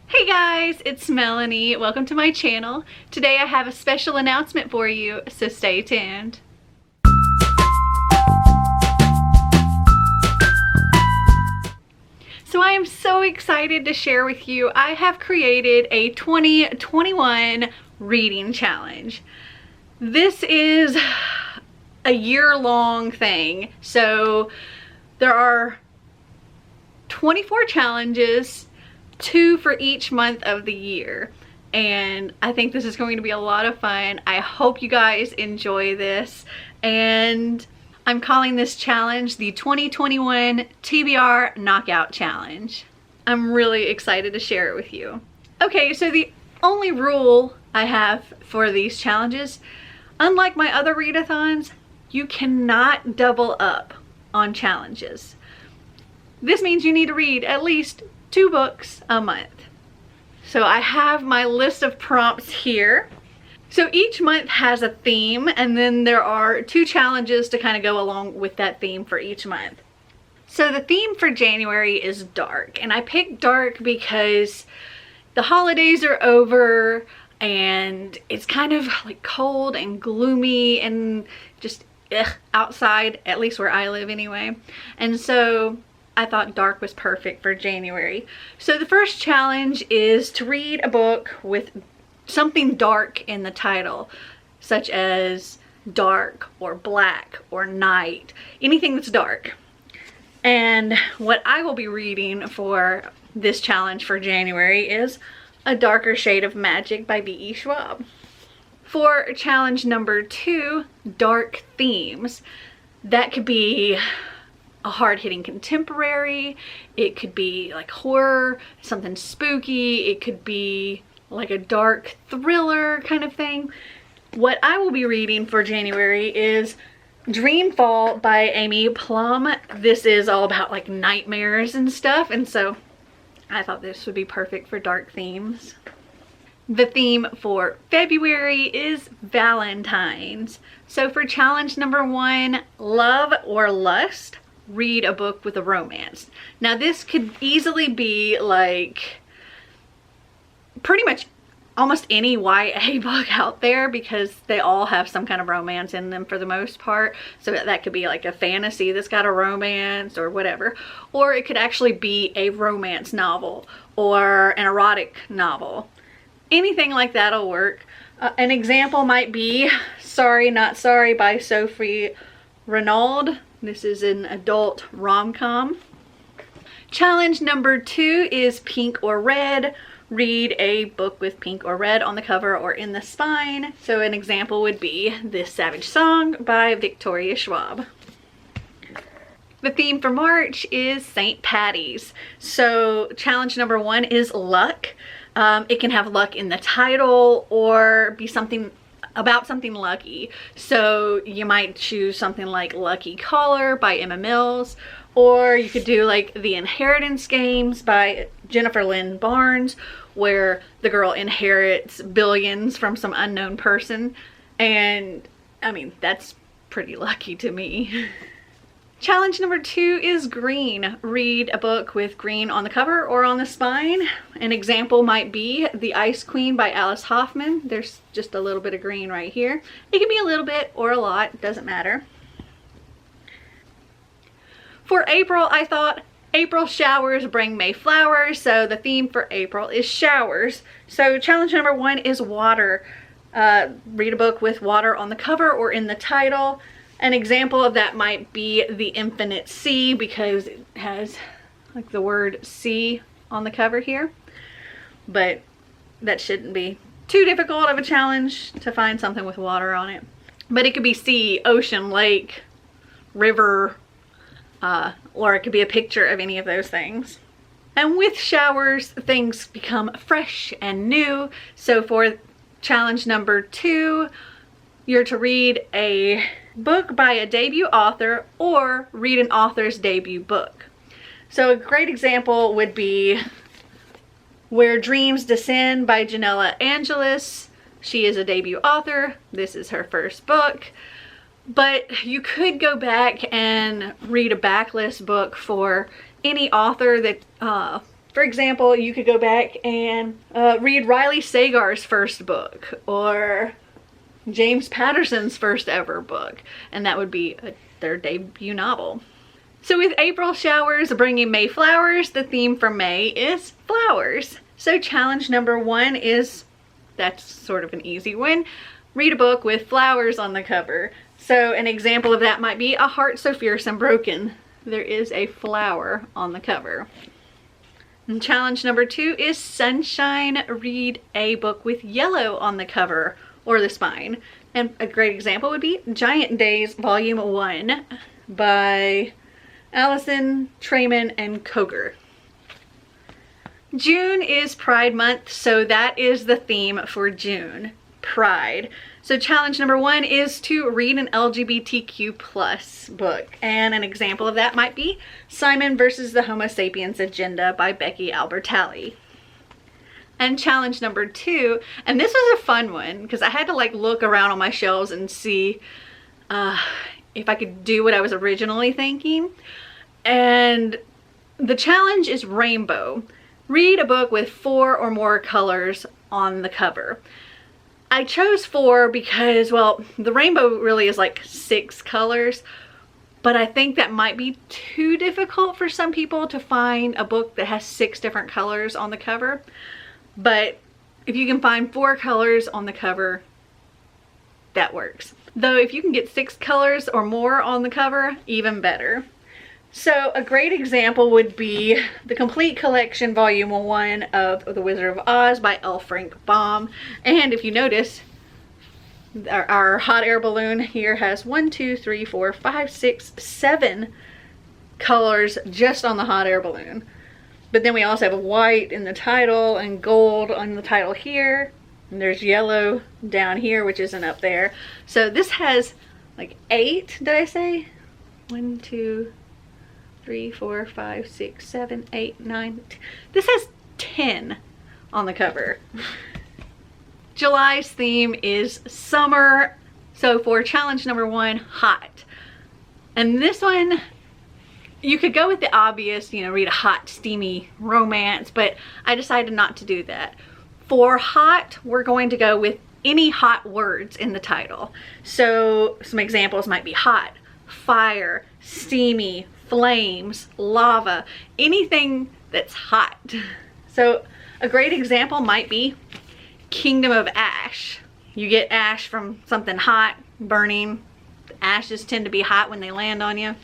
Hey guys, it's Melanie. Welcome to my channel. Today I have a special announcement for you, so stay tuned. So I am so excited to share with you, I have created a 2021 reading challenge. This is a year-long thing. So there are 24 challenges, 2 for each month of the year, and I think this is going to be a lot of fun. I hope you guys enjoy this, and I'm calling this challenge the 2021 TBR Knockout Challenge. I'm really excited to share it with you. Okay, so the only rule I have for these challenges, unlike my other readathons, you cannot double up on challenges. This means you need to read at least 2 books a month. So I have my list of prompts here. So each month has a theme, and then there are 2 challenges to kind of go along with that theme for each month. So the theme for January is dark, and I picked dark because the holidays are over and it's kind of like cold and gloomy and just outside, at least where I live anyway. And so I thought dark was perfect for January. So the first challenge is to read a book with something dark in the title, such as dark or black or night, anything that's dark. And what I will be reading for this challenge for January is A Darker Shade of Magic by B.E. Schwab. For challenge number 2, dark themes. That could be a hard-hitting contemporary, it could be like horror, something spooky, it could be like a dark thriller kind of thing. What I will be reading for January is Dreamfall by Amy Plum. This is all about like nightmares and stuff, and so I thought this would be perfect for dark themes. The theme for February is Valentine's. So for challenge number 1, love or lust, read a book with a romance. Now this could easily be like pretty much almost any YA book out there, because they all have some kind of romance in them for the most part. So that could be like a fantasy that's got a romance or whatever, or it could actually be a romance novel or an erotic novel. Anything like that'll work. An example might be Sorry Not Sorry by Sophie Renaud. This is an adult rom-com. Challenge number 2 is pink or red. Read a book with pink or red on the cover or in the spine. So an example would be This Savage Song by Victoria Schwab. The theme for March is St. Patty's. So challenge number 1 is luck. It can have luck in the title or be something about something lucky. So you might choose something like Lucky Caller by Emma Mills, or you could do like The Inheritance Games by Jennifer Lynn Barnes, where the girl inherits billions from some unknown person. And I mean, that's pretty lucky to me. Challenge number 2 is green. Read a book with green on the cover or on the spine. An example might be The Ice Queen by Alice Hoffman. There's just a little bit of green right here. It can be a little bit or a lot, doesn't matter. For April, I thought April showers bring May flowers, so the theme for April is showers. So challenge number 1 is water. Read a book with water on the cover or in the title. An example of that might be The Infinite Sea, because it has like the word sea on the cover here. But that shouldn't be too difficult of a challenge to find something with water on it. But it could be sea, ocean, lake, river, or it could be a picture of any of those things. And with showers, things become fresh and new. So for challenge number 2, you're to read a book by a debut author or read an author's debut book. So a great example would be Where Dreams Descend by Janella Angelis. She is a debut author. This is her first book. But you could go back and read a backlist book for any author that For example, you could go back and read Riley Sagar's first book or James Patterson's first ever book, and that would be their debut novel. So with April showers bringing May flowers, the theme for May is flowers. So challenge number 1 is, that's sort of an easy one, read a book with flowers on the cover. So an example of that might be A Heart So Fierce and Broken. There is a flower on the cover. And challenge number 2 is sunshine, read a book with yellow on the cover or the spine. And a great example would be Giant Days Volume 1 by Allison Trayman and Koger. June is Pride Month, so that is the theme for June, Pride. So challenge number 1 is to read an LGBTQ plus book. And an example of that might be Simon versus the Homo Sapiens Agenda by Becky Albertalli. And challenge number 2, and this was a fun one because I had to like look around on my shelves and see if I could do what I was originally thinking. And the challenge is rainbow. Read a book with 4 or more colors on the cover. I chose 4 because, well, the rainbow really is like 6 colors, but I think that might be too difficult for some people to find a book that has 6 different colors on the cover. But if you can find 4 colors on the cover, that works. Though if you can get 6 colors or more on the cover, even better. So a great example would be the complete collection volume 1 of The Wizard of Oz by L. Frank Baum. And if you notice, our hot air balloon here has 1, 2, 3, 4, 5, 6, 7 colors just on the hot air balloon. But then we also have white in the title and gold on the title here. And there's yellow down here, which isn't up there. So this has like 8, did I say? 1, 2, 3, 4, 5, 6, 7, 8, 9. This has 10 on the cover. July's theme is summer. So for challenge number 1, hot. And this one, you could go with the obvious, you know, read a hot, steamy romance, but I decided not to do that. For hot, we're going to go with any hot words in the title. So some examples might be hot, fire, steamy, flames, lava, anything that's hot. So a great example might be Kingdom of Ash. You get ash from something hot, burning. Ashes tend to be hot when they land on you.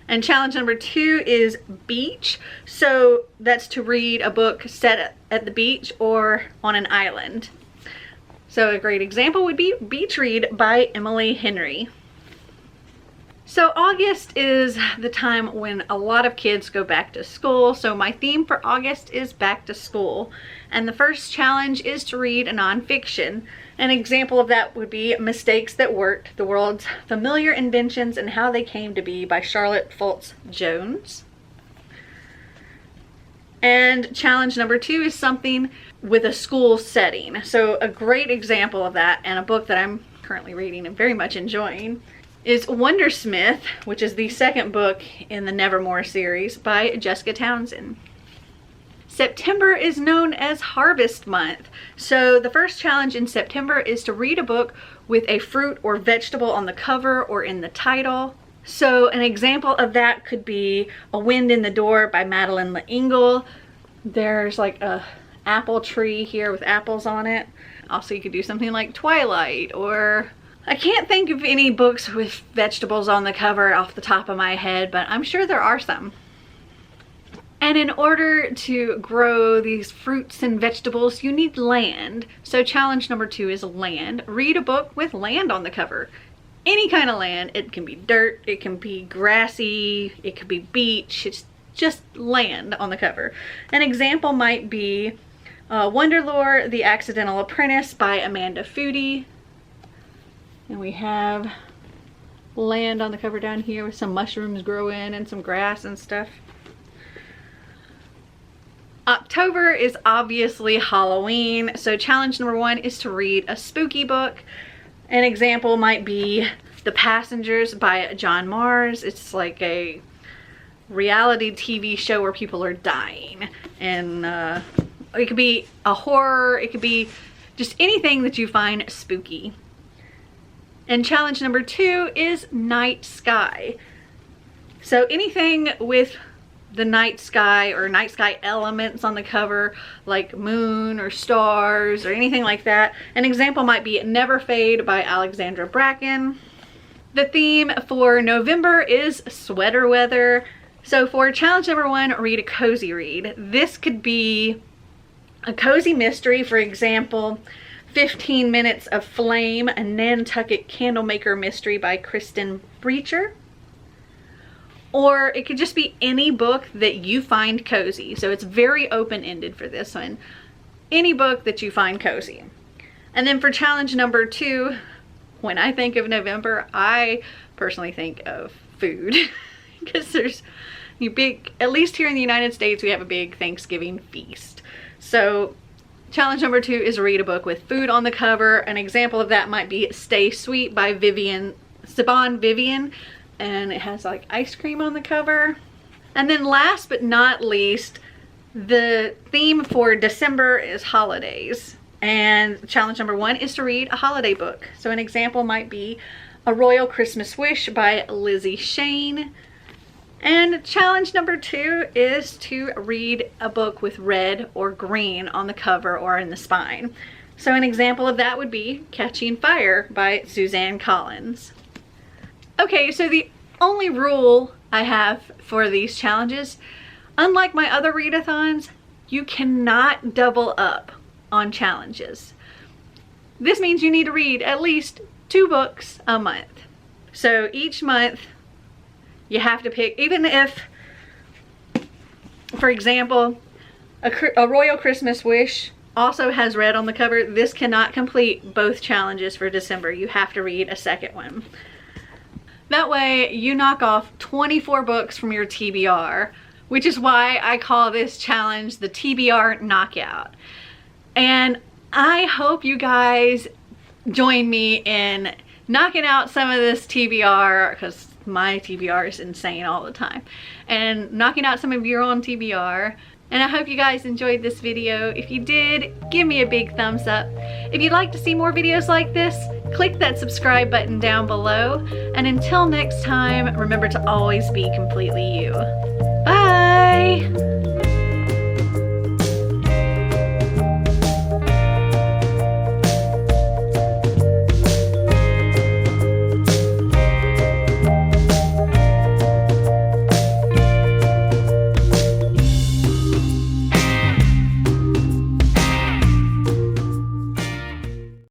And challenge number 2 is beach. So that's to read a book set at the beach or on an island. So a great example would be Beach Read by Emily Henry. So August is the time when a lot of kids go back to school. So my theme for August is back to school. And the first challenge is to read a nonfiction. An example of that would be Mistakes That Worked, The World's Familiar Inventions and How They Came to Be by Charlotte Fultz Jones. And challenge number 2 is something with a school setting. So a great example of that, and a book that I'm currently reading and very much enjoying, is Wondersmith, which is the 2nd book in the Nevermore series by Jessica Townsend. September is known as Harvest Month. So the first challenge in September is to read a book with a fruit or vegetable on the cover or in the title. So an example of that could be A Wind in the Door by Madeleine L'Engle. There's like a apple tree here with apples on it. Also, you could do something like Twilight, or I can't think of any books with vegetables on the cover off the top of my head, but I'm sure there are some. And in order to grow these fruits and vegetables, you need land. So challenge number 2 is land. Read a book with land on the cover. Any kind of land. It can be dirt, it can be grassy, it could be beach. It's just land on the cover. An example might be Wonderlore, The Accidental Apprentice by Amanda Foody. And we have land on the cover down here with some mushrooms growing and some grass and stuff. October is obviously Halloween, so challenge number 1 is to read a spooky book. An example might be The Passengers by John Mars. It's like a reality TV show where people are dying. And it could be a horror, it could be just anything that you find spooky. And challenge number 2 is night sky. So anything with the night sky or night sky elements on the cover, like moon or stars or anything like that. An example might be Never Fade by Alexandra Bracken. The theme for November is sweater weather. So for challenge number 1, read a cozy read. This could be a cozy mystery, for example, 15 Minutes of Flame, a Nantucket Candlemaker mystery by Kristen Breacher. Or it could just be any book that you find cozy. So it's very open-ended for this one. Any book that you find cozy. And then for challenge number 2, when I think of November, I personally think of food. Because there's at least here in the United States, we have a big Thanksgiving feast. So challenge number 2 is read a book with food on the cover. An example of that might be Stay Sweet by Siobhan Vivian, and it has like ice cream on the cover. And then last but not least, the theme for December is holidays. And challenge number 1 is to read a holiday book. So an example might be A Royal Christmas Wish by Lizzie Shane. And challenge number 2 is to read a book with red or green on the cover or in the spine. So an example of that would be Catching Fire by Suzanne Collins. Okay, so the only rule I have for these challenges, unlike my other readathons, you cannot double up on challenges. This means you need to read at least 2 books a month. So each month you have to pick, even if, for example, a Royal Christmas Wish also has red on the cover, this cannot complete both challenges for December. You have to read a second one. That way you knock off 24 books from your TBR, which is why I call this challenge the TBR Knockout. And I hope you guys join me in knocking out some of this TBR, because my TBR is insane all the time, and knocking out some of your own TBR. And I hope you guys enjoyed this video. If you did, give me a big thumbs up. If you'd like to see more videos like this, click that subscribe button down below. And until next time, remember to always be completely you.